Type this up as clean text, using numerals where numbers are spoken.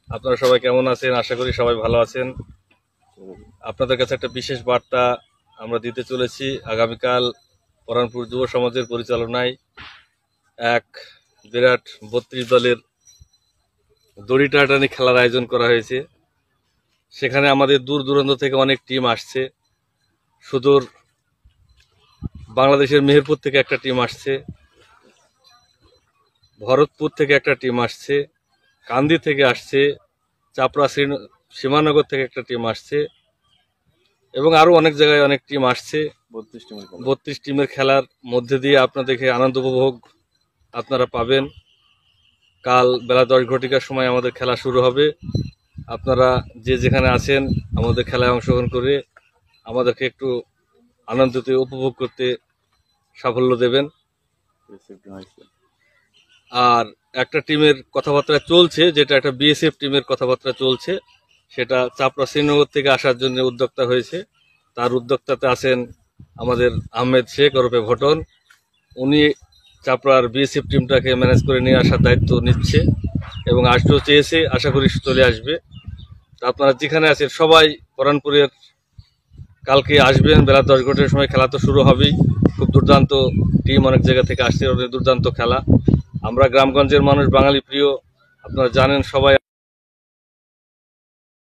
আপনারা সবাই কেমন আছেন? আশা করি সবাই ভালো আছেন। আপনাদের কাছে একটা বিশেষ বার্তা আমরা দিতে চলেছি। আগামীকাল পরানপুর যুব সমাজের পরিচালনায় এক বিরাট ৩২ দলের দড়ি টানাটানি খেলার আয়োজন করা হয়েছে। সেখানে আমাদের দূর দূরান্ত থেকে অনেক টিম আসছে। সুদূর বাংলাদেশের মেহেরপুর থেকে একটা টিম আসছে, ভরতপুর থেকে একটা টিম আসছে, কান্দি থেকে আসছে, চাপড়া সীমানগর থেকে একটা টিম আসছে এবং আরো অনেক জায়গায় অনেক টিম আসছে। 32 টিমের খেলার মধ্যে দিয়ে আপনাদেরকে আনন্দ উপভোগ আপনারা পাবেন। কাল বেলা 10 ঘটিকার সময় আমাদের খেলা শুরু হবে। আপনারা যে যেখানে আছেন আমাদের খেলায় অংশগ্রহণ করে আমাদেরকে একটু আনন্দিত উপভোগ করতে সাফল্য দেবেন। আর একটা টিমের কথাবার্তা চলছে, যেটা একটা বিএসএফ টিমের কথাবার্তা চলছে, সেটা চাপড়া শ্রীনগর থেকে আসার জন্য উদ্যোক্তা হয়েছে। তার উদ্যোক্তাতে আছেন আমাদের আহমেদ শেখ ওরফে ভটন। উনি চাপড়ার বিএসএফ টিমটাকে ম্যানেজ করে নিয়ে আসার দায়িত্ব নিচ্ছে এবং আসতেও চেয়েছে, আশা করি চলে আসবে। আপনারা যেখানে আছেন সবাই পরানপুরের কালকে আসবেন। বেলা 10 ঘটিকার সময় খেলা তো শুরু হবেই। খুব দুর্দান্ত টিম অনেক জায়গা থেকে আসছে, অনেক দুর্দান্ত খেলা। আমরা গ্রামগঞ্জের মানুষ, বাঙালি প্রিয়, আপনারা জানেন সবাই।